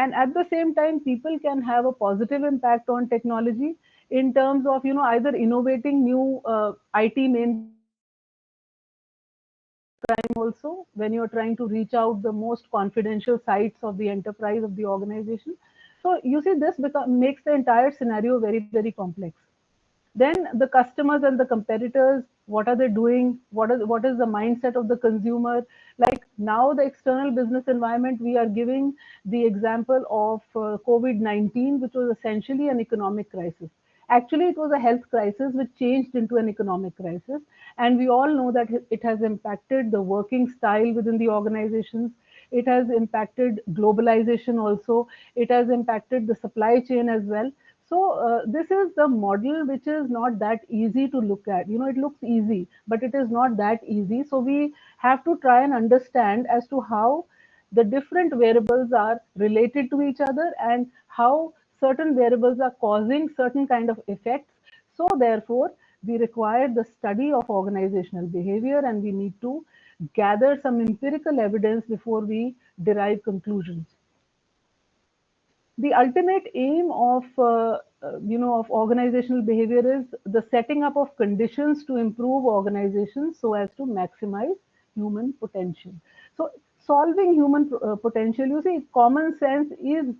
And at the same time, people can have a positive impact on technology in terms of, either innovating new IT mainframes also, when you're trying to reach out the most confidential sites of the enterprise of the organization. So you see, this makes the entire scenario very, very complex. Then the customers and the competitors, what are they doing? What is the mindset of the consumer? Like now, the external business environment, we are giving the example of COVID-19, which was essentially an economic crisis. Actually, it was a health crisis which changed into an economic crisis, and we all know that it has impacted the working style within the organizations. It has impacted globalization also. It has impacted the supply chain as well. So this is the model which is not that easy to look at. It looks easy, but it is not that easy. So we have to try and understand as to how the different variables are related to each other, and how certain variables are causing certain kind of effects. So therefore, we require the study of organizational behavior, and we need to gather some empirical evidence before we derive conclusions. The ultimate aim of organizational behavior is the setting up of conditions to improve organizations so as to maximize human potential. So solving human potential, you see, common sense is,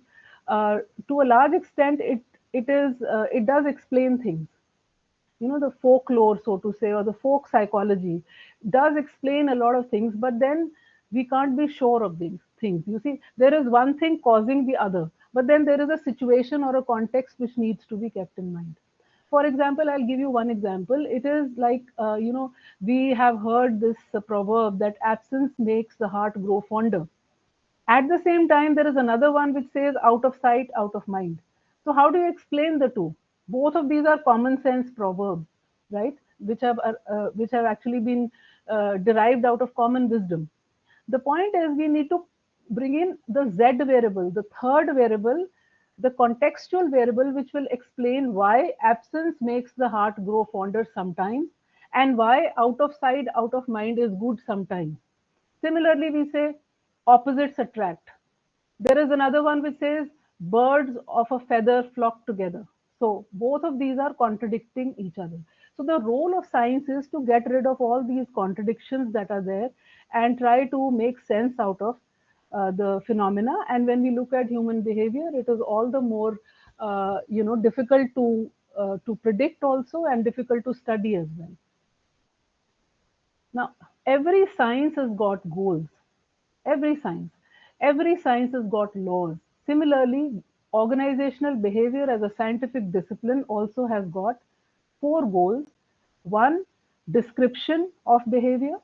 to a large extent, it does explain things. The folklore, so to say, or the folk psychology does explain a lot of things, but then we can't be sure of these things. You see, there is one thing causing the other, but then there is a situation or a context which needs to be kept in mind. For example, I'll give you one example. It is like, we have heard this proverb that absence makes the heart grow fonder. At the same time, there is another one which says out of sight, out of mind. So, how do you explain the two? Both of these are common sense proverbs, right? Which have actually been derived out of common wisdom. The point is, we need to bring in the Z variable, the third variable, the contextual variable, which will explain why absence makes the heart grow fonder sometimes, and why out of sight, out of mind is good sometimes. Similarly, we say opposites attract. There is another one which says birds of a feather flock together. So both of these are contradicting each other. So the role of science is to get rid of all these contradictions that are there and try to make sense out of the phenomena. And when we look at human behavior, it is all the more difficult to predict also, and difficult to study as well. Now, every science has got goals. Every science. Every science has got laws. Similarly, organizational behavior as a scientific discipline also has got four goals. One, description of behavior.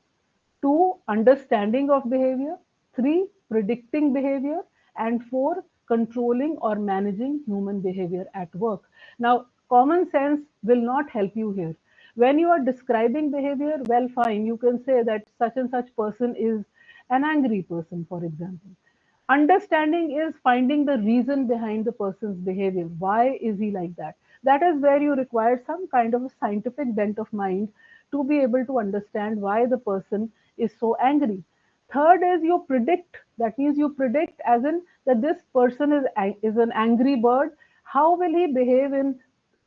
Two, understanding of behavior. Three, predicting behavior. And four, controlling or managing human behavior at work. Now, common sense will not help you here. When you are describing behavior, well, fine, you can say that such and such person is an angry person, for example. Understanding is finding the reason behind the person's behavior. Why is he like that? That is where you require some kind of a scientific bent of mind to be able to understand why the person is so angry. Third is you predict. That means you predict, as in that this person is an angry bird. How will he behave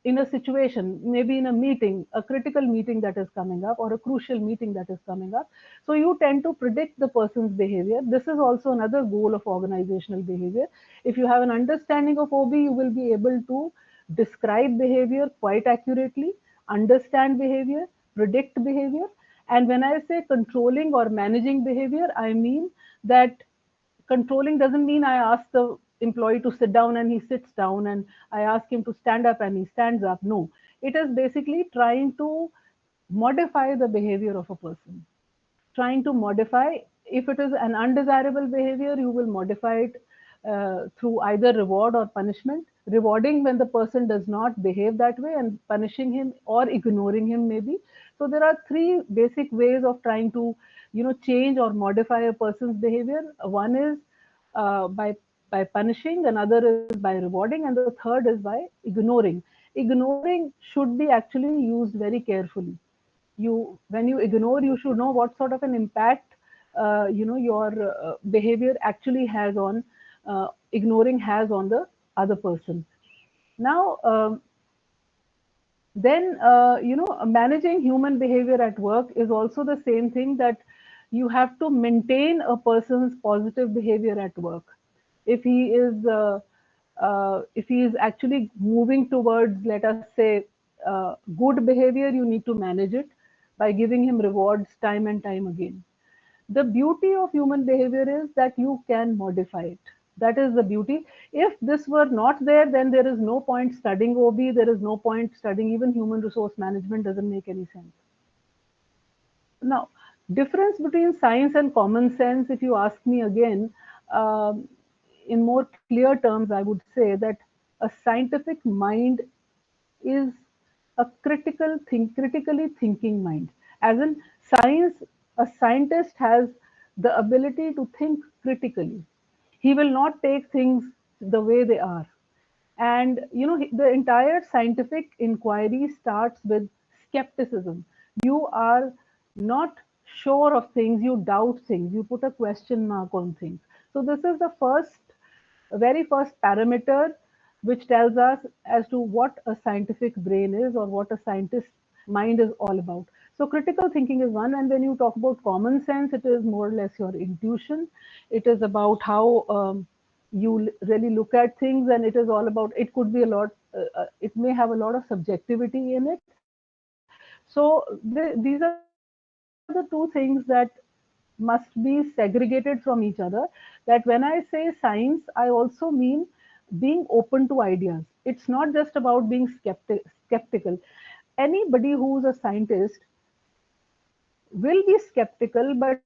in a situation, maybe in a meeting, a critical meeting that is coming up, or a crucial meeting that is coming up. So you tend to predict the person's behavior. This is also another goal of organizational behavior. If you have an understanding of OB, you will be able to describe behavior quite accurately, understand behavior, predict behavior. And when I say controlling or managing behavior, I mean that controlling doesn't mean I ask the employee to sit down and he sits down, and I ask him to stand up and he stands up. No, it is basically trying to modify the behavior of a person. Trying to modify, if it is an undesirable behavior, you will modify it through either reward or punishment. Rewarding when the person does not behave that way, and punishing him or ignoring him, maybe. So there are three basic ways of trying to change or modify a person's behavior. One is by punishing, another is by rewarding, and the third is by ignoring. Ignoring should be actually used very carefully. When you ignore, you should know what sort of an impact your behavior actually has on ignoring has on the other person. Now, then managing human behavior at work is also the same thing, that you have to maintain a person's positive behavior at work. If he is actually moving towards, let us say, good behavior, you need to manage it by giving him rewards time and time again. The beauty of human behavior is that you can modify it. That is the beauty. If this were not there, then there is no point studying OB, there is no point studying even human resource management, doesn't make any sense. Now, difference between science and common sense, if you ask me again, um, in more clear terms, I would say that a scientific mind is a critically thinking mind. As in science, a scientist has the ability to think critically. He will not take things the way they are. And the entire scientific inquiry starts with skepticism. You are not sure of things, you doubt things, you put a question mark on things. So this is the very first parameter which tells us as to what a scientific brain is, or what a scientist's mind is all about. So critical thinking is one, and when you talk about common sense, it is more or less your intuition. It is about how you really look at things, and it is all about, it could be a lot, it may have a lot of subjectivity in it. So these are the two things that must be segregated from each other. That when I say science, I also mean being open to ideas. It's not just about being skeptical. Anybody who's a scientist will be skeptical, but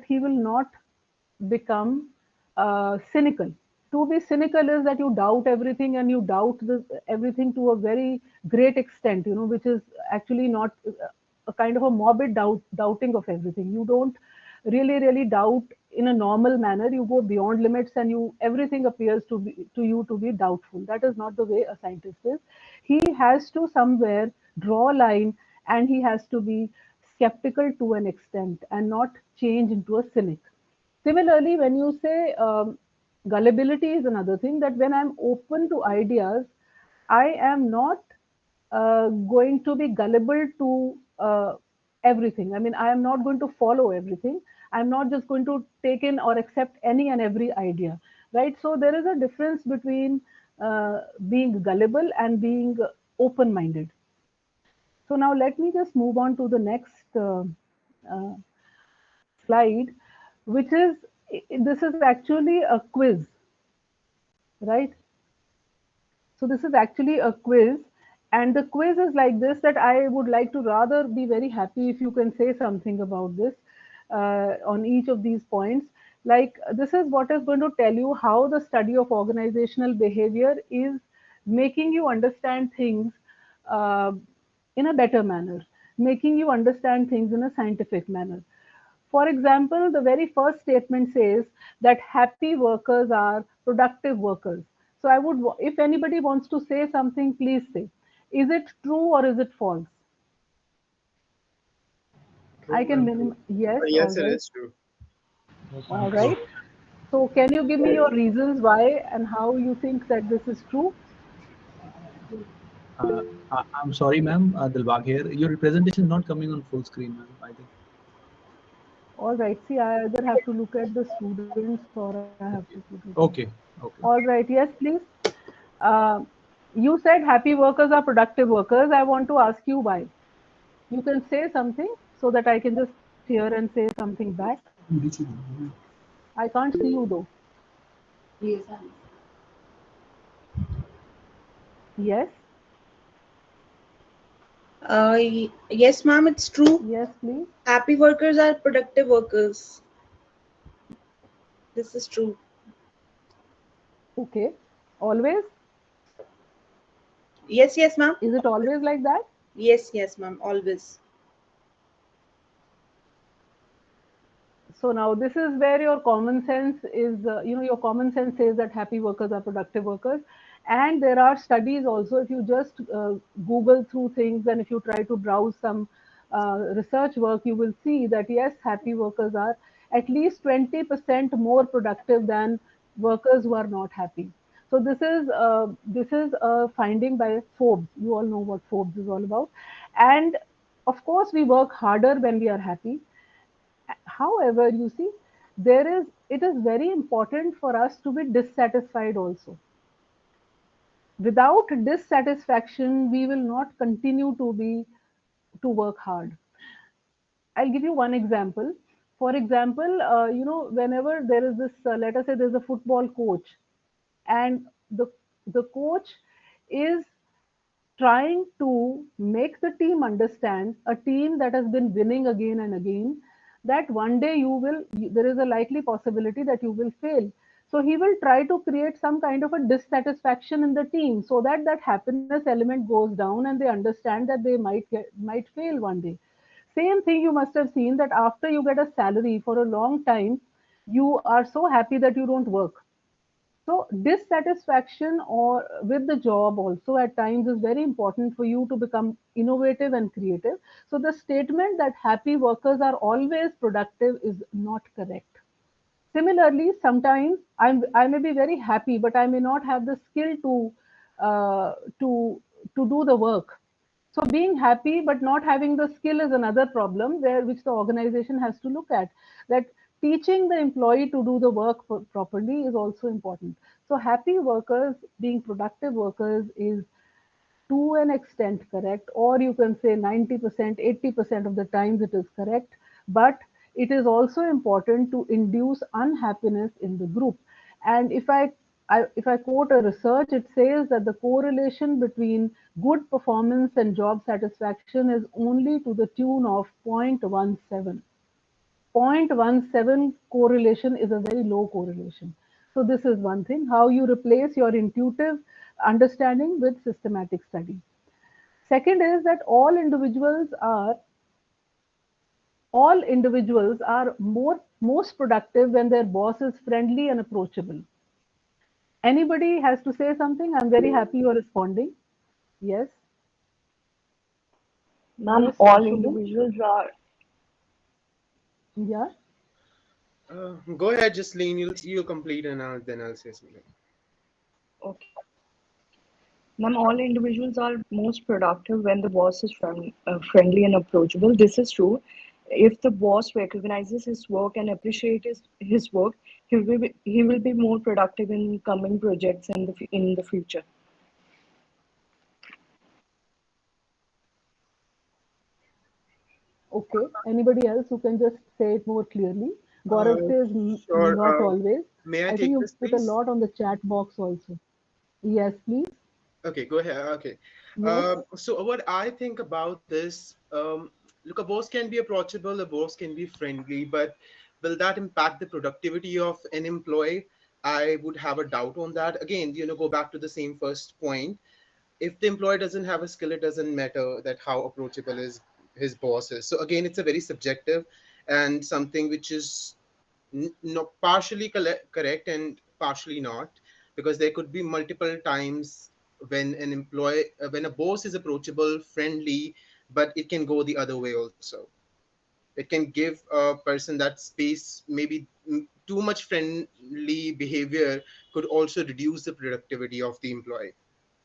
he will not become cynical. To be cynical is that you doubt everything, and you doubt everything to a very great extent, which is actually not a kind of a morbid doubting of everything. You don't really doubt in a normal manner. You go beyond limits, and everything appears to you to be doubtful. That is not the way a scientist is. He has to somewhere draw a line, and he has to be skeptical to an extent and not change into a cynic. Similarly, when you say gullibility is another thing, that when I'm open to ideas, I am not going to be gullible to everything. I mean, I am not going to follow everything. I'm not just going to take in or accept any and every idea, right? So there is a difference between being gullible and being open minded. So now let me just move on to the next uh, slide, which is, this is actually a quiz, right? So this is actually a quiz, and the quiz is like this, that I would like to rather be very happy if you can say something about this on each of these points. Like, this is what is going to tell you how the study of organizational behavior is making you understand things uh, in a better manner, making you understand things in a scientific manner. For example, the very first statement says that happy workers are productive workers. So if anybody wants to say something, please say. Is it true or is it false? I True, can ma'am, true. yes, all Yes, sir, right, it's true. Yes, all ma'am, true. right. So can you give me your reasons why and how you think that this is true? Uh, I'm sorry, ma'am, Dilbag here. Your presentation is not coming on full screen, ma'am, I think. All right. See, I either have to look at the students or I have to put it on. Okay, All okay. right. Yes, please. Uh, you said happy workers are productive workers. I want to ask you why. You can say something so that I can just hear and say something back. I can't see you though. Yes, Yes, ma'am, it's true. yes, please. Happy workers are productive workers. This is true. Okay. Always? Yes, yes, ma'am. Is it always like that? Yes, yes, ma'am. Always. So now this is where your common sense is, your common sense says that happy workers are productive workers. And there are studies also, if you just Google through things and if you try to browse some research work, you will see that yes, happy workers are at least 20% more productive than workers who are not happy. So this is a finding by Forbes. You all know what Forbes is all about, and of course we work harder when we are happy. However, you see, it is very important for us to be dissatisfied also. Without dissatisfaction, we will not continue to work hard. I'll give you one example. For example, whenever there is this, let us say there's a football coach, and the coach is trying to make the team understand, a team that has been winning again and again, that one day there is a likely possibility that you will fail. So he will try to create some kind of a dissatisfaction in the team, so that that happiness element goes down and they understand that they might fail one day. Same thing, you must have seen that after you get a salary for a long time, you are so happy that you don't work. So dissatisfaction or with the job also at times is very important for you to become innovative and creative. So the statement that happy workers are always productive is not correct. Similarly, sometimes I may be very happy, but I may not have the skill uh, to to do the work. So being happy but not having the skill is another problem where which the organization has to look at. That teaching the employee to do the work properly is also important. So happy workers being productive workers is to an extent correct, or you can say 90%, 80% of the times it is correct, but it is also important to induce unhappiness in the group. And if I quote a research, it says that the correlation between good performance and job satisfaction is only to the tune of 0.17. 0.17 correlation is a very low correlation. So this is one thing, how you replace your intuitive understanding with systematic study. Second is that all individuals are most productive when their boss is friendly and approachable. Anybody has to say something? I'm very happy you're responding. Yes, Ma'am, yes, all Shubham. individuals are Yeah. Go ahead, just lean. You'll complete, and then I'll say something. okay. Ma'am, all individuals are most productive when the boss is friendly and approachable. This is true. If the boss recognizes his work and appreciates his work, he will be more productive in coming projects in the future. Okay. Anybody else who can just say it more clearly? Gaurav Uh, says sure. not always. May I I think take you this, put a please? lot on the chat box also. Yes, please. Okay, go ahead. Okay. Yes. So what I think about this, look, a boss can be approachable, a boss can be friendly, but will that impact the productivity of an employee? I would have a doubt on that. Again, go back to the same first point. If the employee doesn't have a skill, it doesn't matter that how approachable his boss is. So again, it's a very subjective and something which is no, partially correct and partially not, because there could be multiple times when when a boss is approachable, friendly, but it can go the other way also. It can give a person that space. Maybe too much friendly behavior could also reduce the productivity of the employee.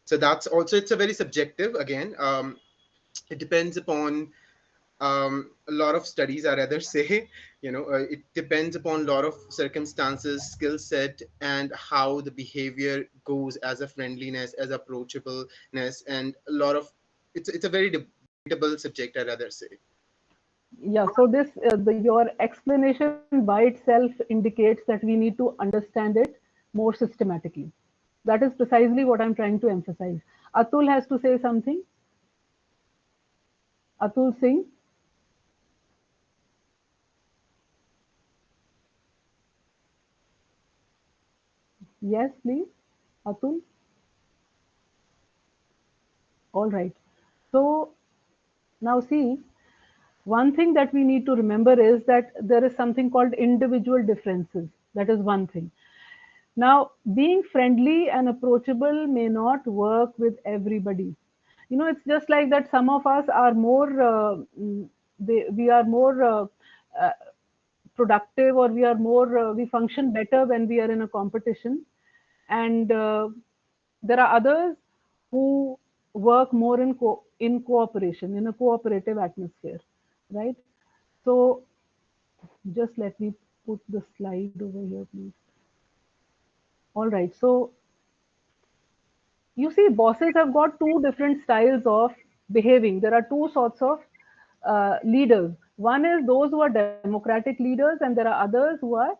So that's also, it's a very subjective again. It depends upon a lot of studies, I rather say. It depends upon a lot of circumstances, skill set, and how the behavior goes as a friendliness, as approachableness, and a lot of, it's a very debatable subject, I rather say. Yeah, so your explanation by itself indicates that we need to understand it more systematically. That is precisely what I'm trying to emphasize. Atul has to say something. Atul Singh. Yes, please. Atul. All right. So now see, one thing that we need to remember is that there is something called individual differences. That is one thing. Now, being friendly and approachable may not work with everybody. It's just like that some of us are more, we are more uh, productive, or we are more we function better when we are in a competition. And there are others who work more in cooperation, in a cooperative atmosphere, right? So just let me put the slide over here, please. All right. So you see, bosses have got two different styles of behaving. There are two sorts of leaders. One is those who are democratic leaders, and there are others who are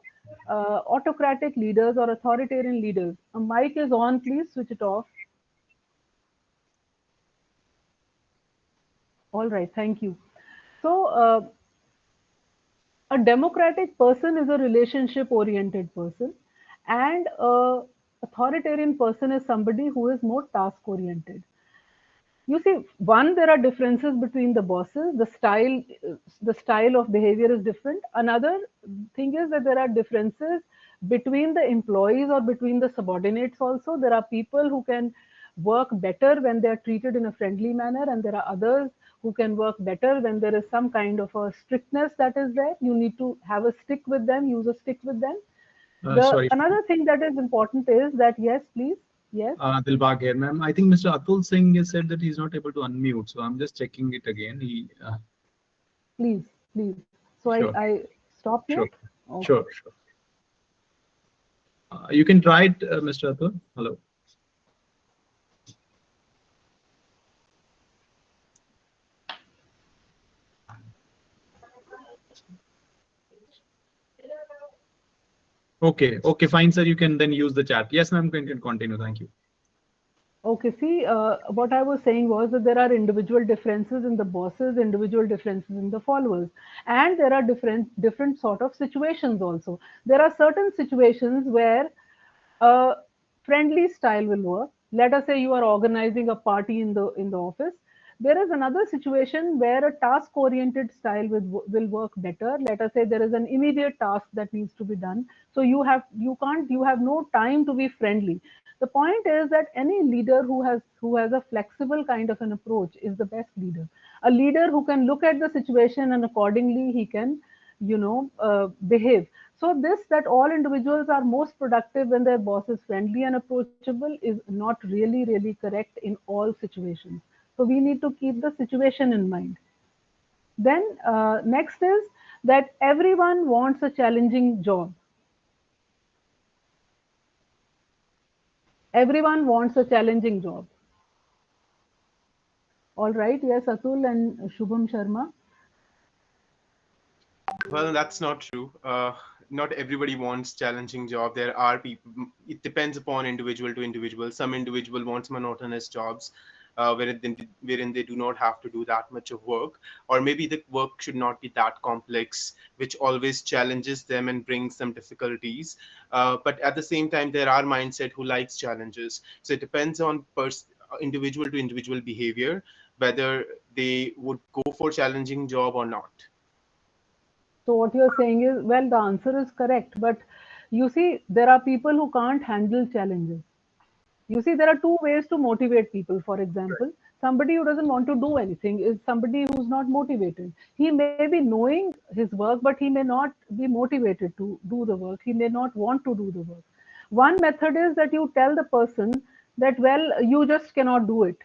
autocratic leaders or authoritarian leaders. A mic is on, please switch it off. All right, thank you. So, a democratic person is a relationship oriented person, and a authoritarian person is somebody who is more task oriented. You see, one, there are differences between the bosses. The style of behavior is different. Another thing is that there are differences between the employees or between the subordinates also. There are people who can work better when they are treated in a friendly manner, and there are others who can work better when there is some kind of a strictness that is there. You need to have a stick with them, use a stick with them. The Sorry, another thing that is important is that, yes, please. Yes, Dilbag here, ma'am. I think Mr. Atul Singh has said that he's not able to unmute, so I'm just checking it again. please, please. So Sure, I stop here. sure, Okay. sure, sure. You can try it, Mr. Atul. Hello. Okay, okay, fine, sir. You can then use the chat. Yes, ma'am, can continue. Thank you. Okay, see, what I was saying was that there are individual differences in the bosses, individual differences in the followers, and there are different sort of situations also. There are certain situations where a friendly style will work. Let us say you are organizing a party in the office. There is another situation where a task oriented style will work better. Let us say there is an immediate task that needs to be done, so you have no time to be friendly. The point is that any leader who has a flexible kind of an approach is the best leader. A leader who can look at the situation and accordingly he can, behave. So this, that all individuals are most productive when their boss is friendly and approachable, is not really correct in all situations. So we need to keep the situation in mind. Then next is that everyone wants a challenging job. Everyone wants a challenging job. All right. Yes, Atul and Shubham Sharma. Well, that's not true. Not everybody wants challenging job. There are people. It depends upon individual to individual. Some individual wants monotonous jobs, wherein they do not have to do that much of work, or maybe the work should not be that complex, which always challenges them and brings them difficulties. But at the same time, there are mindset who likes challenges. So it depends on individual to individual behavior, whether they would go for challenging job or not. So what you're saying is, well, the answer is correct, but you see, there are people who can't handle challenges. You see, there are two ways to motivate people. For example, somebody who doesn't want to do anything is somebody who's not motivated. He may be knowing his work, but he may not be motivated to do the work. He may not want to do the work. One method is that you tell the person that, well, you just cannot do it,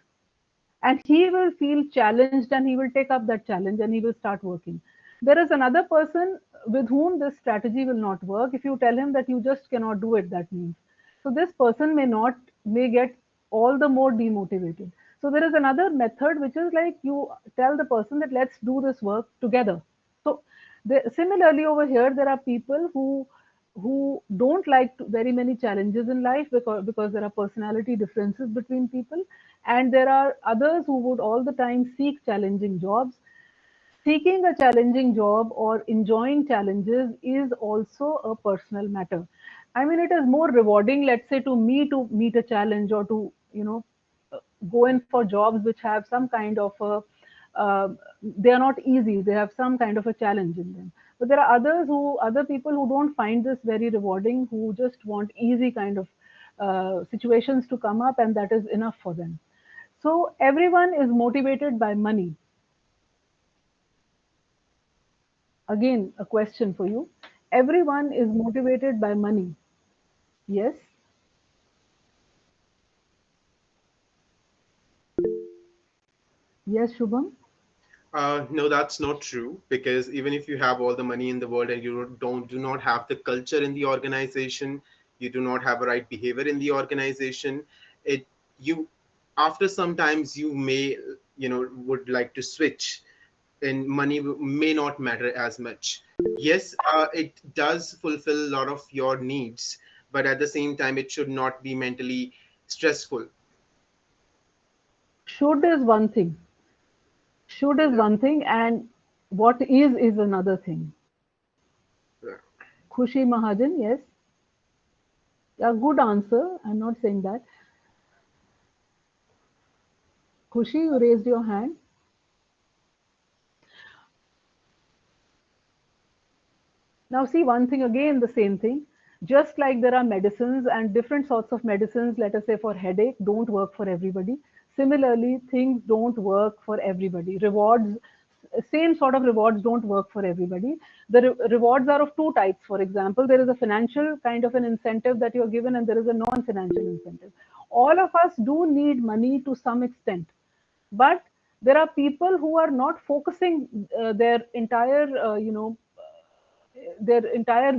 and he will feel challenged and he will take up that challenge and he will start working. There is another person with whom this strategy will not work. If you tell him that you just cannot do it, that means, so this person may get all the more demotivated. So there is another method which is like you tell the person that let's do this work together. So similarly over here there are people who don't like very many challenges in life, because there are personality differences between people, and there are others who would all the time seek challenging jobs. Seeking a challenging job or enjoying challenges is also a personal matter. I mean, it is more rewarding, let's say, to meet a challenge, or to, uh, go in for jobs which have some kind of a, they are not easy, they have some kind of a challenge in them. But there are other people who don't find this very rewarding, who just want easy kind of situations to come up, and that is enough for them. So everyone is motivated by money. Again, a question for you. Everyone is motivated by money. Yes? Yes, Shubham? No, that's not true, because even if you have all the money in the world and you don't do not have the culture in the organization, you do not have a right behavior in the organization, it you after sometimes you may, would like to switch, and money may not matter as much. Yes, it does fulfill a lot of your needs, but at the same time it should not be mentally stressful. Should is one thing. Should is Yeah. one thing, and what is another thing. Yeah. Khushi Mahajan, yes. Yeah, good answer. I'm not saying that. Khushi, you raised your hand. Now, see one thing again, the same thing. Just like there are medicines and different sorts of medicines, let us say for headache, don't work for everybody. Similarly, things don't work for everybody. Rewards, same sort of rewards don't work for everybody. The rewards are of two types. For example, there is a financial kind of an incentive that you're given, and there is a non financial incentive. All of us do need money to some extent, but there are people who are not focusing their entire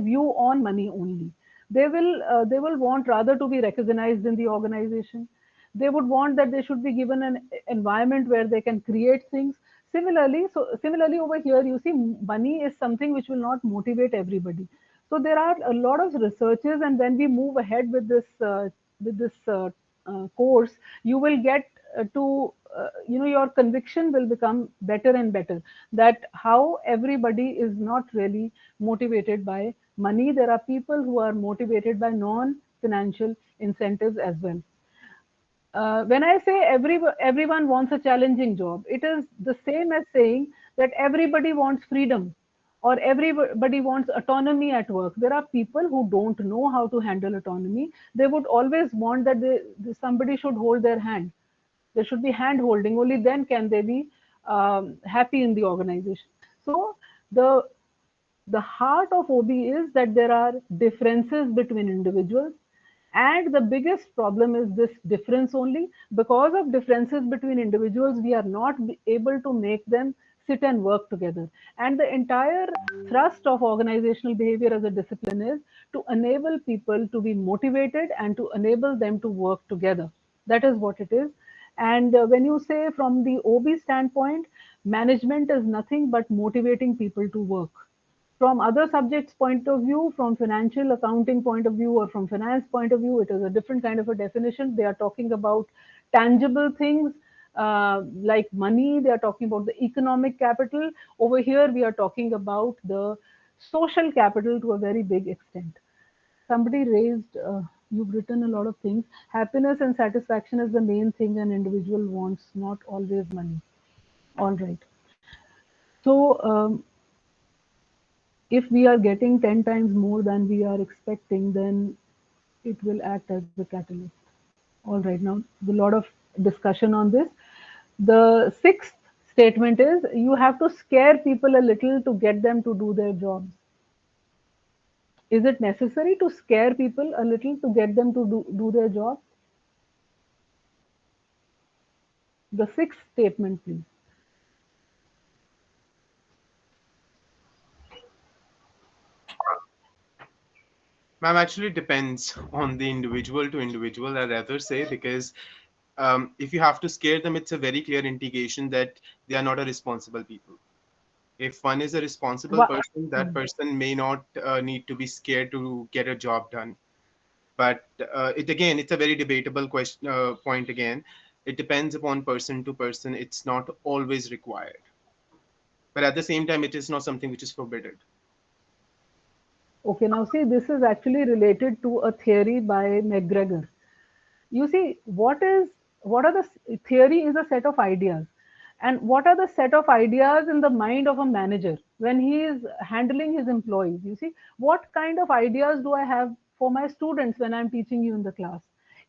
view on money only. They will want rather to be recognized in the organization. They would want that they should be given an environment where they can create things. Similarly over here, you see, money is something which will not motivate everybody. So there are a lot of researches, and when we move ahead with this course, you will get to your conviction will become better and better, that how everybody is not really motivated by money. There are people who are motivated by non financial incentives as well. When I say everyone wants a challenging job, it is the same as saying that everybody wants freedom or everybody wants autonomy at work. There are people who don't know how to handle autonomy. They would always want that somebody should hold their hand. There should be hand holding. Only then can they be happy in the organization. So the the heart of OB is that there are differences between individuals, and the biggest problem is this difference only. Because of differences between individuals, we are not able to make them sit and work together. And the entire thrust of organizational behavior as a discipline is to enable people to be motivated and to enable them to work together. That is what it is. And when you say from the OB standpoint, management is nothing but motivating people to work. From other subjects point of view, from financial accounting point of view, or from finance point of view, it is a different kind of a definition. They are talking about tangible things, like money. They are talking about the economic capital. Over here we are talking about the social capital to a very big extent. Somebody raised, you've written a lot of things. Happiness and satisfaction is the main thing an individual wants, not always money. All right. So if we are getting 10 times more than we are expecting, then it will act as a catalyst. All right, now a lot of discussion on this. The sixth statement is you have to scare people a little to get them to do their jobs. Is it necessary to scare people a little to get them to do their job? The sixth statement, please. Ma'am, actually depends on the individual to individual, I'd rather say, because if you have to scare them, it's a very clear indication that they are not a responsible people. If one is a responsible What? person, that person may not need to be scared to get a job done. But it's a very debatable question, point again. It depends upon person to person. It's not always required. But at the same time, it is not something which is forbidden. Okay, now see, this is actually related to a theory by McGregor. You see, what are the theory is a set of ideas, and what are the set of ideas in the mind of a manager when he is handling his employees? You see, what kind of ideas do I have for my students when I'm teaching you in the class?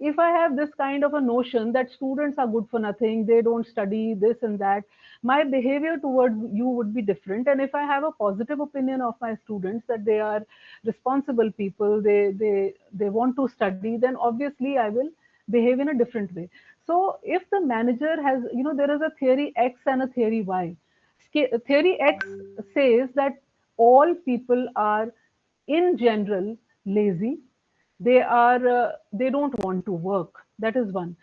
If I have this kind of a notion that students are good for nothing, they don't study this and that, my behavior towards you would be different. And if I have a positive opinion of my students that they are responsible people, they want to study, then obviously I will behave in a different way. So if the manager has, there is a theory X and a theory Y. Theory X says that all people are in general lazy. They don't want to work. That is one.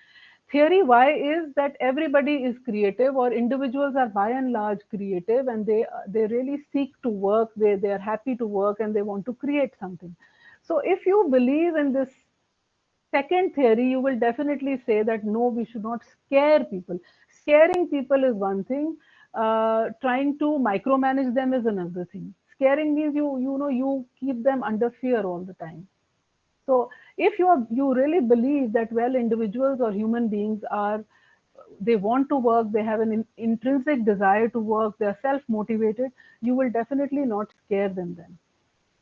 Theory Y is that everybody is creative, or individuals are by and large creative, and they really seek to work. They are happy to work, and they want to create something. So if you believe in this second theory, you will definitely say that no, we should not scare people. Scaring people is one thing. Trying to micromanage them is another thing. Scaring means you keep them under fear all the time. So if you really believe that, well, individuals or human beings are, they want to work, they have an intrinsic desire to work, they are self motivated, you will definitely not scare them then.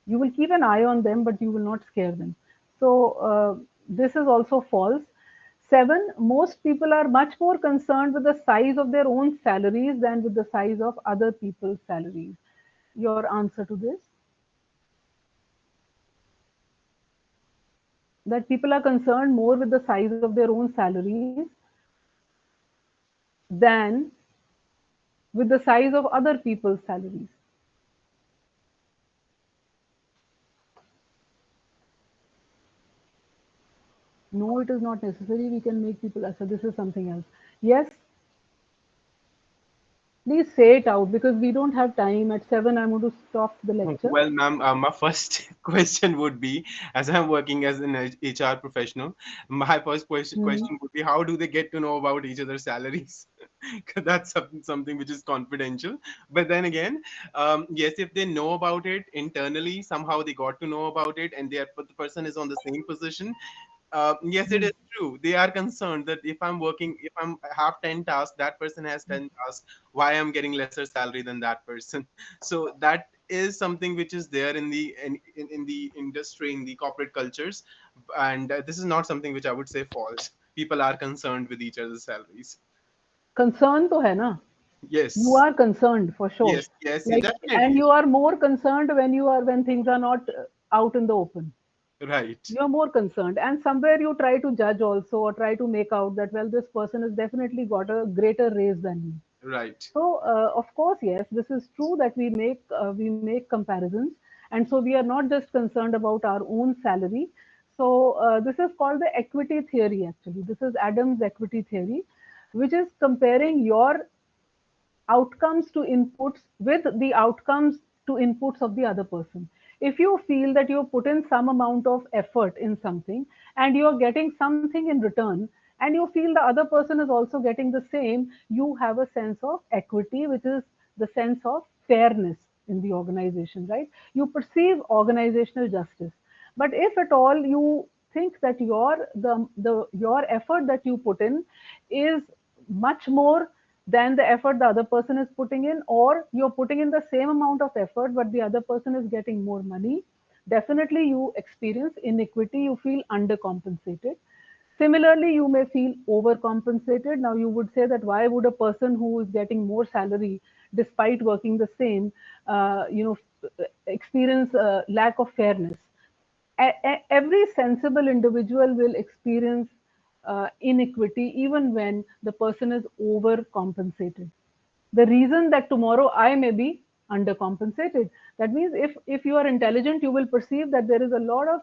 You will keep an eye on them, but you will not scare them. So this is also false. Seven, most people are much more concerned with the size of their own salaries than with the size of other people's salaries. Your answer to this? That people are concerned more with the size of their own salaries than with the size of other people's salaries. No, it is not necessary. We can make people answer. This is something else. Yes, please say it out because we don't have time. At 7, I'm going to stop the lecture. Well, ma'am, my first question would be, as I'm working as an HR professional, my first Mhm. question would be, how do they get to know about each other's salaries? 'Cause that's something which is confidential. But then again, yes, if they know about it internally, somehow they got to know about it, and but the person is on the same position. Yes, it is true. They are concerned that if I'm working, if I'm have 10 tasks, that person has 10 tasks. Why I'm getting lesser salary than that person? So that is something which is there in in the industry, in the corporate cultures, and this is not something which I would say false. People are concerned with each other's salaries. Concern to hai na. You Yes, are concerned for sure. yes, yes, Like, and definitely. you are more concerned when things are not out in the open. Right, You're more concerned, and somewhere you try to judge also, or try to make out that, well, this person has definitely got a greater raise than me. right. So of course, yes, this is true that we make comparisons, and so we are not just concerned about our own salary. So this is called the equity theory. Actually, this is Adam's equity theory, which is comparing your outcomes to inputs with the outcomes to inputs of the other person. If you feel that you put in some amount of effort in something and you're getting something in return, and you feel the other person is also getting the same, you have a sense of equity, which is the sense of fairness in the organization, right? You perceive organizational justice. But if at all you think that your effort that you put in is much more than the effort the other person is putting in, or you're putting in the same amount of effort but the other person is getting more money, definitely you experience inequity, you feel undercompensated. Similarly, you may feel overcompensated. Now you would say that, why would a person who is getting more salary despite working the same experience lack of fairness? Every sensible individual will experience inequity even when the person is overcompensated. The reason that tomorrow I may be undercompensated, that means if you are intelligent, you will perceive that there is a lot of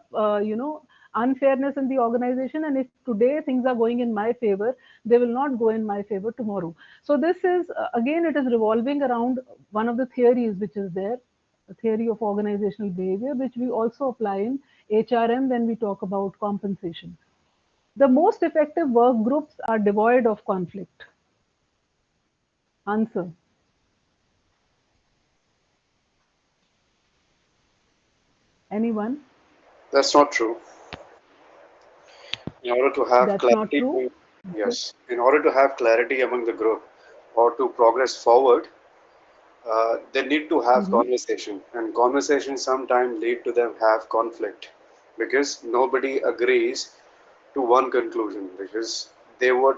unfairness in the organization, and if today things are going in my favor, they will not go in my favor tomorrow. So this is again, it is revolving around one of the theories which is there, a theory of organizational behavior, which we also apply in HRM when we talk about compensation. The most effective work groups are devoid of conflict. Answer. Anyone? That's not true. In order to have That's not clarity, true. Okay. yes, in order to have clarity among the group or to progress forward, they need to have Mhm. conversation, and conversation sometimes lead to them have conflict because nobody agrees to one conclusion, because they would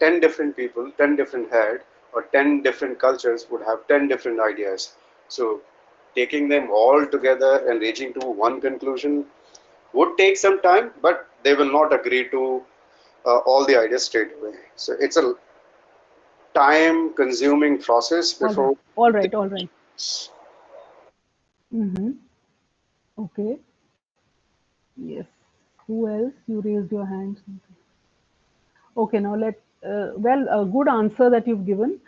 10 different people, 10 different head, or 10 different cultures would have 10 different ideas. So taking them all together and reaching to one conclusion would take some time, but they will not agree to all the ideas straight away. So it's a time consuming process All right, before all they right, all right. reach. Mm-hmm. Okay. Yes. Who else? You raised your hand. Okay, now well, a good answer that you've given.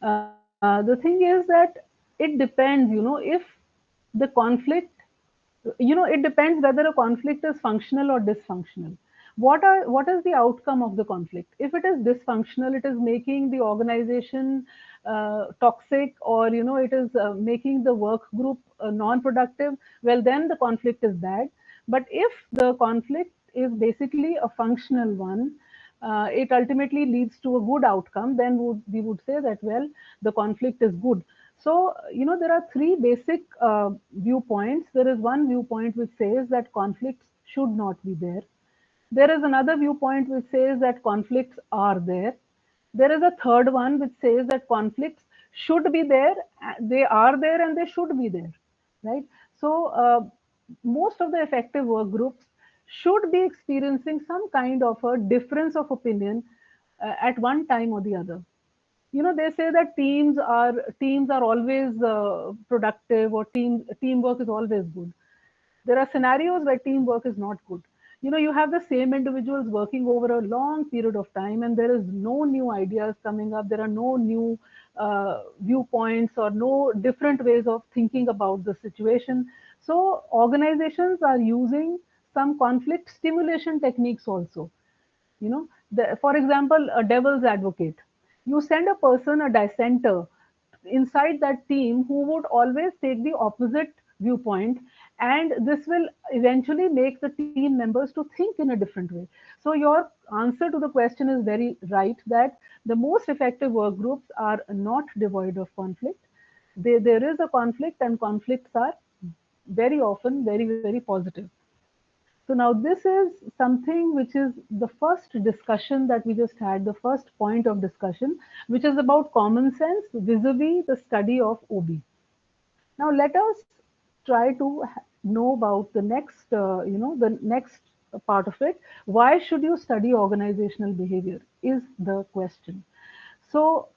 The thing is that it depends, if the conflict, it depends whether a conflict is functional or dysfunctional. What is the outcome of the conflict? If it is dysfunctional, it is making the organization toxic, or it is making the work group non-productive. Well, then the conflict is bad. But if the conflict is basically a functional one, it ultimately leads to a good outcome, then we would say that, well, the conflict is good. So, there are three basic viewpoints. There is one viewpoint which says that conflicts should not be there. There is another viewpoint which says that conflicts are there. There is a third one which says that conflicts should be there, they are there, and they should be there, right? So, most of the effective work groups should be experiencing some kind of a difference of opinion at one time or the other. They say that teams are always productive, or teamwork is always good. There are scenarios where teamwork is not good. You have the same individuals working over a long period of time, and there is no new ideas coming up. There are no new viewpoints, or no different ways of thinking about the situation. So organizations are using some conflict stimulation techniques also. For example, a devil's advocate. You send a person, a dissenter, inside that team, who would always take the opposite viewpoint, and this will eventually make the team members to think in a different way. So your answer to the question is very right, that the most effective work groups are not devoid of conflict. There is a conflict, and conflicts are very often very, very positive. So now this is something which is the first discussion that we just had, the first point of discussion, which is about common sense vis-a-vis the study of OB. Now let us try to know about the next part of it. Why should you study organizational behavior is the question. So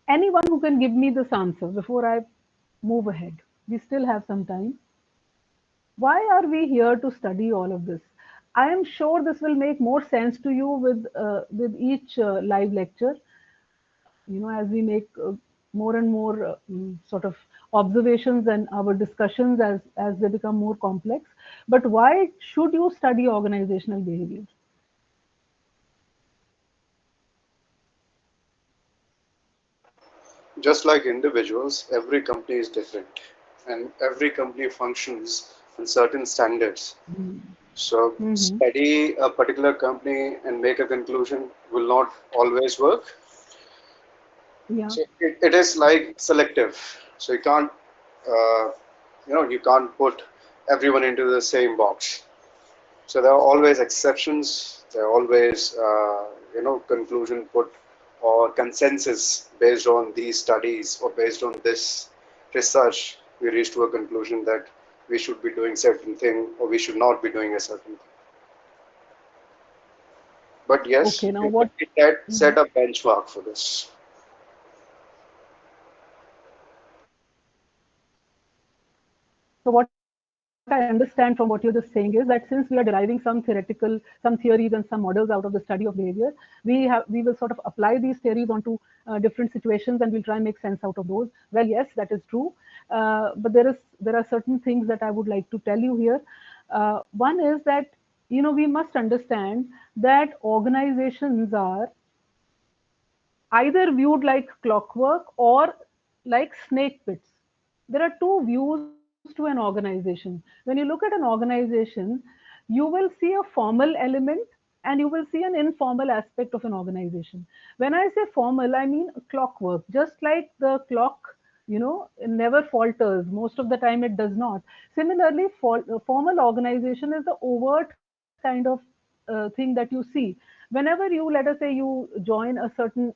anyone who can give me this answer before I move ahead? We still have some time. Why are we here to study all of this? I am sure this will make more sense to you with each live lecture. As we make more and more sort of observations, and our discussions as they become more complex. But why should you study organizational behavior? Just like individuals, every company is different, and every company functions on certain standards. So, Mm-hmm. study a particular company and make a conclusion will not always work. Yeah. So, it is like selective. So, uh, you can't put everyone into the same box. So, there are always exceptions. There are always, conclusion put or consensus based on these studies or based on this research. We reach to a conclusion that we should be doing certain thing or we should not be doing a certain thing. But yes, Okay. Now we what? set a benchmark for this. So what I understand from what you're just saying is that since we are deriving some theories and some models out of the study of behavior, we will sort of apply these theories onto different situations, and we'll try and make sense out of those. Well, yes, that is true. But there are certain things that I would like to tell you here. One is that we must understand that organizations are either viewed like clockwork or like snake pits. There are two views to an organization. When you look at an organization, you will see a formal element, and you will see an informal aspect of an organization. When I say formal, I mean clockwork. Just like the clock, it never falters. Most of the time, it does not. Similarly, formal organization is the overt kind of thing that you see. Whenever you, let us say, you join a certain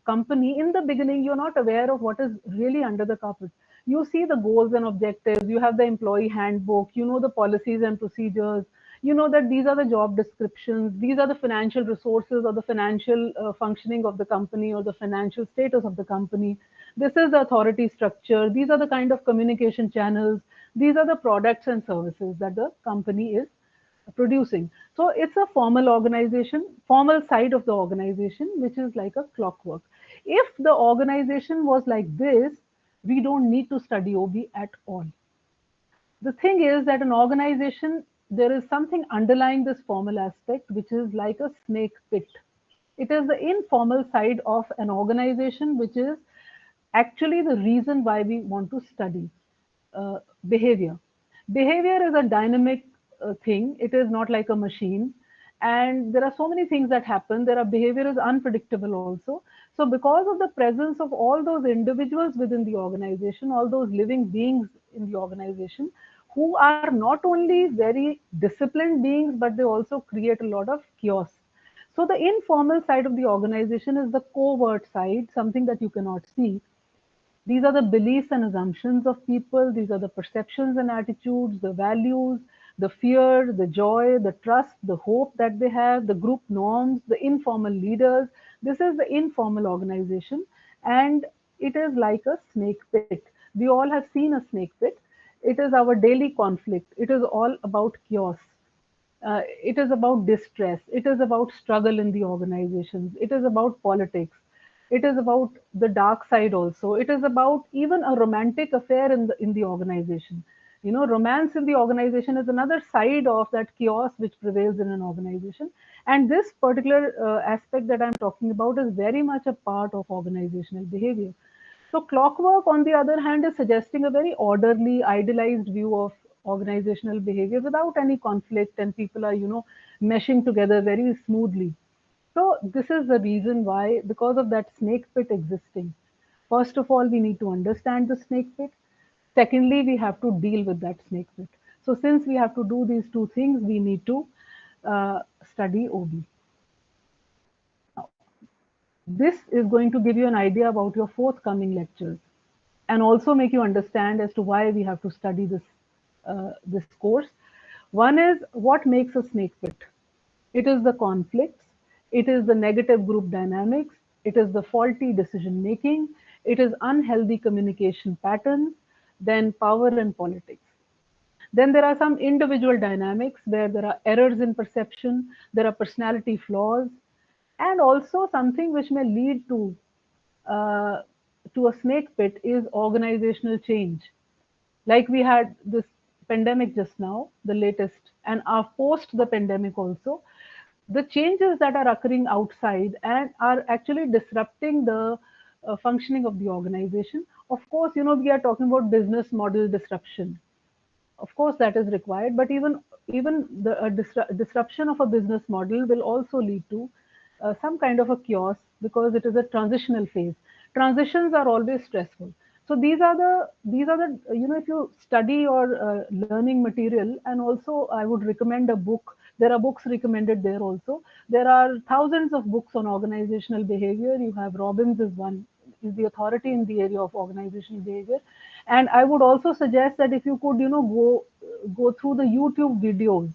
company, in the beginning, you're not aware of what is really under the carpet. You see the goals and objectives, you have the employee handbook, you know the policies and procedures, you know that these are the job descriptions, these are the financial resources or the financial functioning of the company or the financial status of the company. This is the authority structure, these are the kind of communication channels, these are the products and services that the company is producing. So it's a formal organization, formal side of the organization, which is like a clockwork. If the organization was like this, we don't need to study OB at all. The thing is that an organization, there is something underlying this formal aspect, which is like a snake pit. It is the informal side of an organization, which is actually the reason why we want to study behavior. Behavior is a dynamic thing. It is not like a machine. And there are so many things that happen. There are behavior is unpredictable also. So because of the presence of all those individuals within the organization, all those living beings in the organization, who are not only very disciplined beings, but they also create a lot of chaos. So the informal side of the organization is the covert side, something that you cannot see. These are the beliefs and assumptions of people. These are the perceptions and attitudes, the values, the fear, the joy, the trust, the hope that they have, the group norms, the informal leaders. This is the informal organization, and it is like a snake pit. We all have seen a snake pit. It is our daily conflict. It is all about chaos. It is about distress. It is about struggle in the organizations. It is about politics. It is about the dark side also. It is about even a romantic affair in the organization. You know, romance in the organization is another side of that chaos which prevails in an organization. And this particular aspect that I'm talking about is very much a part of organizational behavior. So, clockwork, on the other hand, is suggesting a very orderly, idealized view of organizational behavior without any conflict, and people are, meshing together very smoothly. So, this is the reason why, because of that snake pit existing. First of all, we need to understand the snake pit. Secondly, we have to deal with that snake pit. So, since we have to do these two things, we need to study OB. This is going to give you an idea about your forthcoming lectures and also make you understand as to why we have to study this course. One is what makes a snake pit. It is the conflicts, it is the negative group dynamics, it is the faulty decision making, it is unhealthy communication patterns, then power and politics. Then there are some individual dynamics where there are errors in perception, there are personality flaws, and also something which may lead uh, to a snake pit is organizational change. Like we had this pandemic just now, the latest, and our post the pandemic also, the changes that are occurring outside and are actually disrupting the functioning of the organization. Of course, we are talking about business model disruption. Of course, that is required, but even the disruption of a business model will also lead to some kind of a chaos because it is a transitional phase. Transitions are always stressful. So these are the if you study your learning material, and also I would recommend a book. There are books recommended there also. There are thousands of books on organizational behavior. You have Robbins is one, is the authority in the area of organizational behavior. And I would also suggest that if you could, go through the YouTube videos,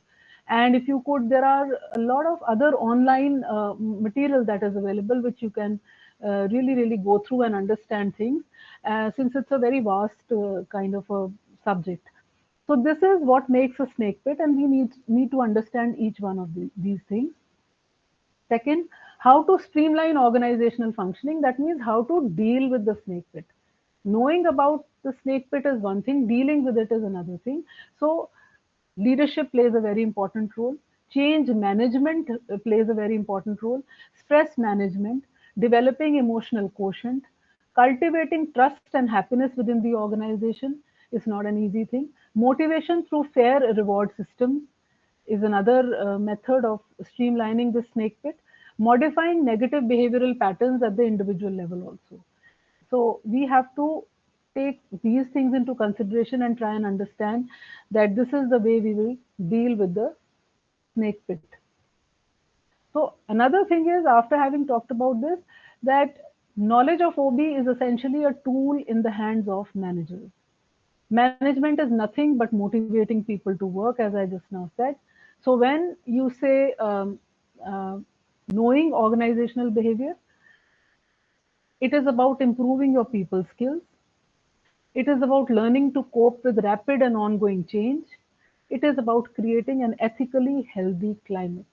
and if you could, there are a lot of other online material that is available, which you can really go through and understand things, since it's a very vast kind of a subject. So this is what makes a snake pit, and we need to understand each one of these things. Second, how to streamline organizational functioning. That means how to deal with the snake pit. Knowing about the snake pit is one thing, dealing with it is another thing. So, leadership plays a very important role. Change management plays a very important role. Stress management, developing emotional quotient, cultivating trust and happiness within the organization is not an easy thing. Motivation through fair reward systems is another method of streamlining the snake pit. Modifying negative behavioral patterns at the individual level also. So we have to take these things into consideration and try and understand that this is the way we will deal with the snake pit. So another thing is, after having talked about this, that knowledge of OB is essentially a tool in the hands of managers. Management is nothing but motivating people to work, as I just now said. So when you say uh, knowing organizational behavior, it is about improving your people skills. It is about learning to cope with rapid and ongoing change. It is about creating an ethically healthy climate.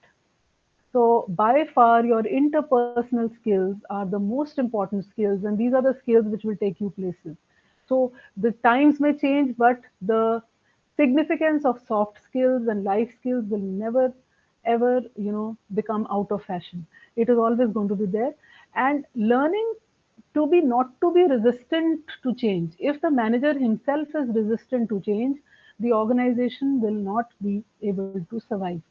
So, by far, your interpersonal skills are the most important skills, and these are the skills which will take you places. So, the times may change, but the significance of soft skills and life skills will never ever become out of fashion. It is always going to be there. And learning to be not to be resistant to change. If the manager himself is resistant to change, the organization will not be able to survive.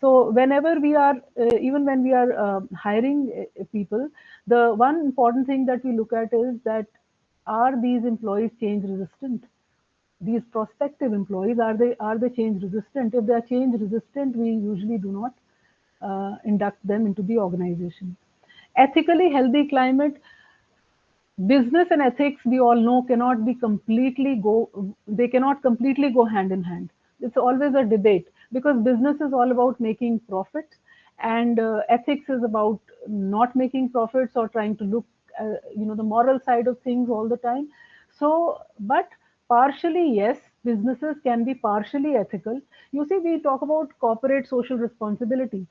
So whenever we are, even when we are hiring people, the one important thing that we look at is that, are these employees change resistant? These prospective employees, are they change resistant? If they are change resistant, we usually do not induct them into the organization. Ethically healthy climate, business and ethics, we all know, cannot be completely go they cannot completely go hand in hand. It's always a debate, because business is all about making profits, and ethics is about not making profits or trying to look the moral side of things all the time. So, but partially, yes, businesses can be partially ethical. You see, we talk about corporate social responsibility.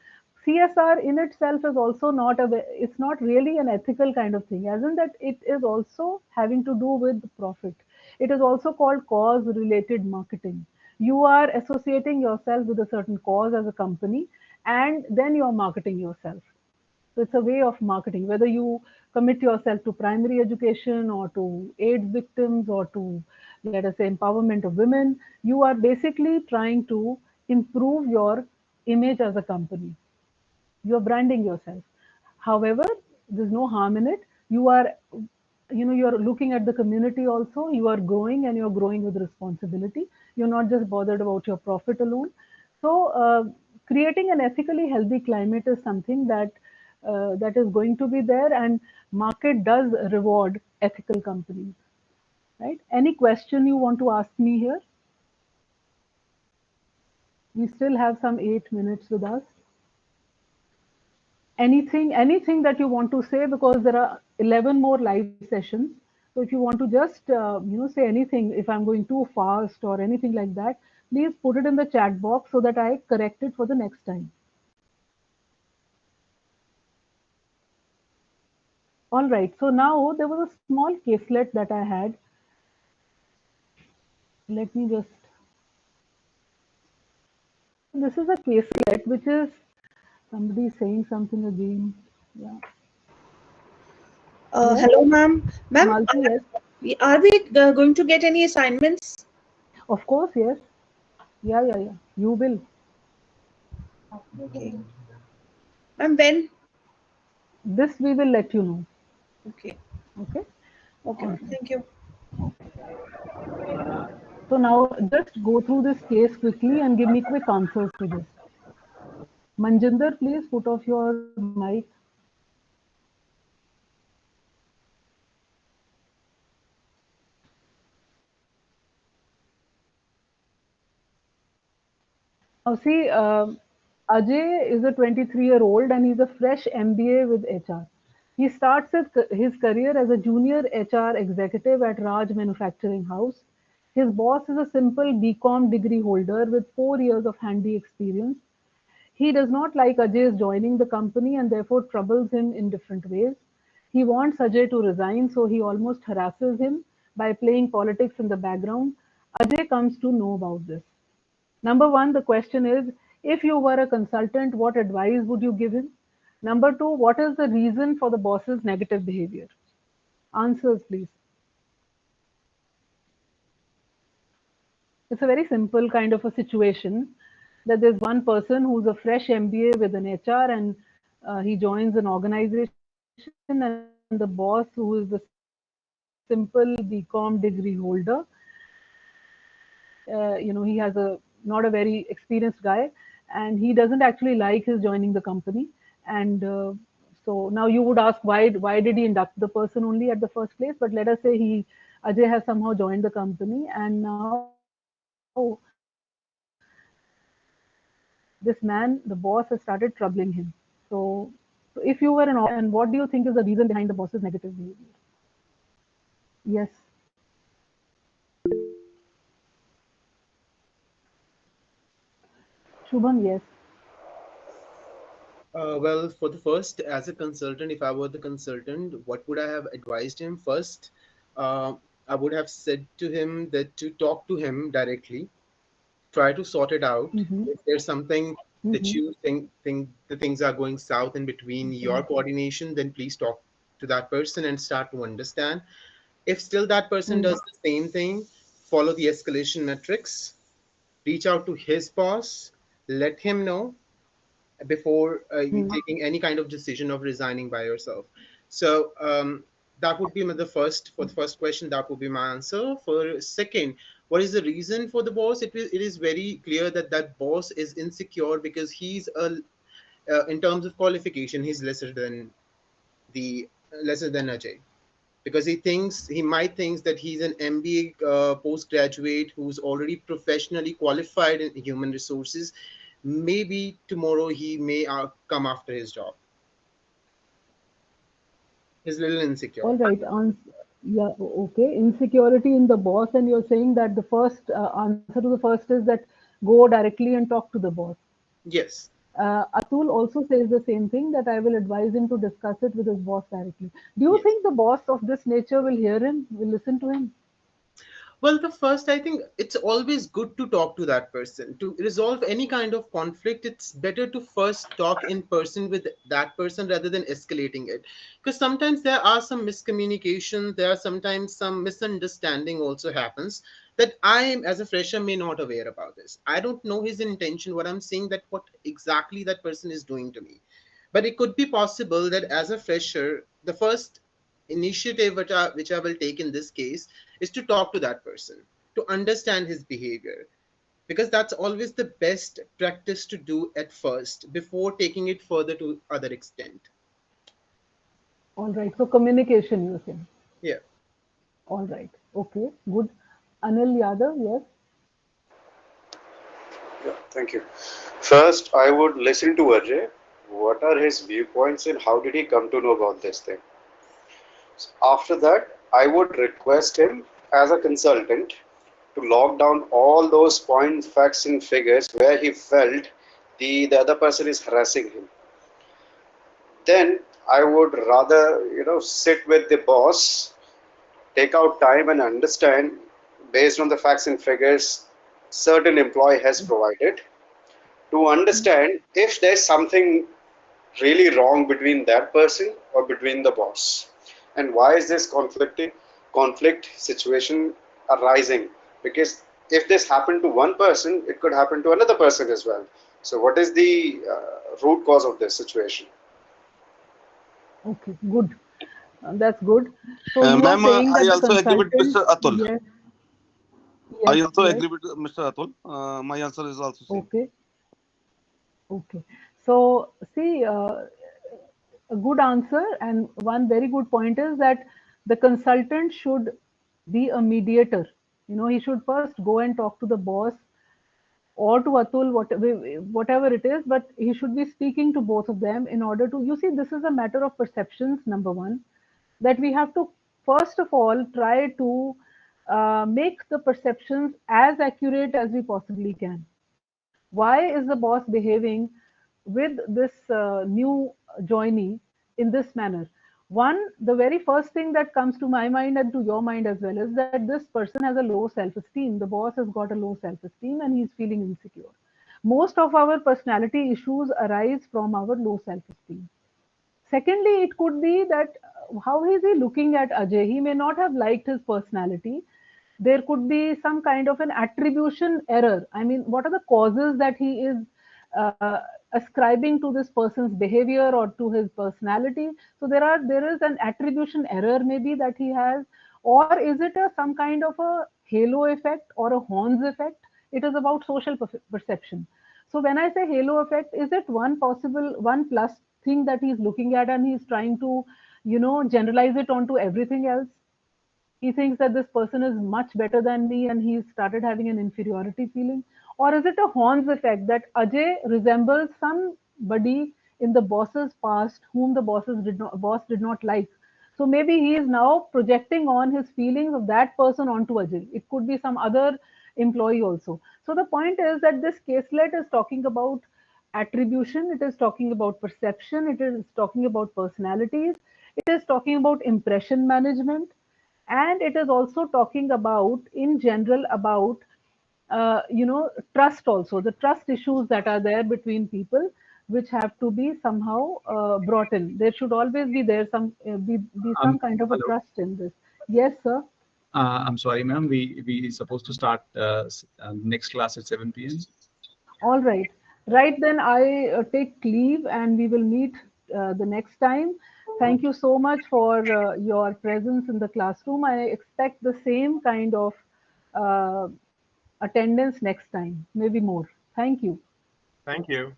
CSR in itself is also not it's not really an ethical kind of thing, as in that it is also having to do with profit. It is also called cause related marketing. You are associating yourself with a certain cause as a company, and then you're marketing yourself. So it's a way of marketing, whether you commit yourself to primary education or to AIDS victims or to, let us say, empowerment of women. You are basically trying to improve your image as a company. You're branding yourself. However, there's no harm in it. You are, you're looking at the community also. You are growing, and you're growing with responsibility. You're not just bothered about your profit alone. So, creating an ethically healthy climate is something that is going to be there, and market does reward ethical companies. Right? Any question you want to ask me here? We still have some 8 minutes with us. Anything that you want to say, because there are 11 more live sessions. So if you want to just say anything, if I'm going too fast or anything like that, please put it in the chat box so that I correct it for the next time. All right, so now there was a small caselet that I had. Let me just, this is a caselet which is, somebody saying something again. Yeah. Yes, Hello, ma'am. Ma'am, Malti, yes. are we going to get any assignments? Of course, yes. Yeah. You will. Okay. Ma'am, when? This we will let you know. Okay. Okay. Okay, All ma'am. right. Thank you. Okay. So now just go through this case quickly and give me quick answers to this. Manjinder, please put off your mic. Now see, Ajay is a 23-year-old and he's a fresh MBA with HR. He starts his career as a junior HR executive at Raj Manufacturing House. His boss is a simple BCom degree holder with 4 years of handy experience. He does not like Ajay's joining the company and therefore troubles him in different ways. He wants Ajay to resign, so he almost harasses him by playing politics in the background. Ajay comes to know about this. Number one, the question is, if you were a consultant, what advice would you give him? Number two, what is the reason for the boss's negative behavior? Answers, please. It's a very simple kind of a situation, that there's one person who's a fresh MBA with an HR, and he joins an organization, and the boss, who is the simple BCom degree holder, he has a not a very experienced guy, and and he doesn't actually like his joining the company. And so now you would ask, why did he induct the person only at the first place? But let us say he Ajay has somehow joined the company, and now this man, the boss, has started troubling him. So if you were an officer, and what do you think is the reason behind the boss's negative behavior? Yes, Shubham, yes. Well, for the first, as a consultant, if I were the consultant, what would I have advised him? First, uh, I would have said to him that to talk to him directly, try to sort it out. Mm-hmm. If there's something that Mm-hmm. you think the things are going south in between your coordination, then please talk to that person and start to understand. If still that person does the same thing, follow the escalation metrics, reach out to his boss, let him know before you Mm-hmm. taking any kind of decision of resigning by yourself. So that would be the first, for the first question, that would be my answer. For second, what is the reason for the boss? It is very clear that that boss is insecure because he's a in terms of qualification, he's the lesser than Ajay, because he might thinks that he's an MBA postgraduate who's already professionally qualified in human resources. Maybe tomorrow he may come after his job. He's a little All insecure. right. Yeah, okay. Insecurity in the boss, and you're saying that the first answer to the first is that go directly and talk to the boss. Yes. Atul also says the same thing, that I will advise him to discuss it with his boss directly. Do you Yes. think the boss of this nature will hear him, will listen to him? Well, the first, I think it's always good to talk to that person. To resolve any kind of conflict, it's better to first talk in person with that person rather than escalating it. Because sometimes there are some miscommunication, there are sometimes some misunderstanding also happens that I am, as a fresher, may not aware about this. I don't know his intention, what I'm saying, that what exactly that person is doing to me. But it could be possible that as a fresher, the first initiative which I will take in this case is to talk to that person, to understand his behavior, because that's always the best practice to do at first before taking it further to other extent. All right. So communication, you're saying. Yeah. All right. Okay. Good. Anil Yadav, yes. Yeah, thank you. First, I would listen to Ajay. What are his viewpoints and how did he come to know about this thing? After that, I would request him as a consultant to log down all those points, facts, and figures where he felt the other person is harassing him. Then I would rather, sit with the boss, take out time and understand based on the facts and figures certain employee has provided to understand if there's something really wrong between that person or between the boss, and why is this conflict situation arising, because if this happened to one person it could happen to another person as well. So what is the root cause of this situation? Okay. Good. That's good. So you are Ma'am, saying I that the also agree with consultant, Mr. Atul. yes, I yes, also yes. agree with Mr. Atul. My answer is also same. Okay. Okay. So, see, a good answer and one very good point is that the consultant should be a mediator. You know, he should first go and talk to the boss or to Atul, whatever it is, but he should be speaking to both of them in order to. You see, this is a matter of perceptions, number one, that we have to first of all try to make the perceptions as accurate as we possibly can. Why is the boss behaving with this new joinee in this manner? One, the very first thing that comes to my mind and to your mind as well is that this person has a low self esteem. The boss has got a low self esteem and he's feeling insecure. Most of our personality issues arise from our low self esteem. Secondly, it could be that how is he looking at Ajay? He may not have liked his personality. There could be some kind of an attribution error. I mean, what are the causes that he is uh, ascribing to this person's behavior or to his personality? So there is an attribution error maybe that he has, or is it some kind of a halo effect or a horns effect? It is about social perception. So when I say halo effect, is it one possible, one plus thing that he's looking at and he's trying to, generalize it onto everything else? He thinks that this person is much better than me and he's started having an inferiority feeling. Or is it a Horn's effect that Ajay resembles somebody in the boss's past whom the boss did not like? So maybe he is now projecting on his feelings of that person onto Ajay. It could be some other employee also. So the point is that this caselet is talking about attribution, it is talking about perception, it is talking about personalities, it is talking about impression management, and it is also talking about in general about trust, also the trust issues that are there between people, which have to be somehow brought in. There should always be there some be some kind of a Hello. trust in this. Yes, sir. I'm sorry, ma'am. We supposed to start next class at 7 p.m. All right. Right then, I take leave and we will meet the next time. Thank you so much for your presence in the classroom. I expect the same kind of uh, attendance next time, maybe more. Thank you. Thank you.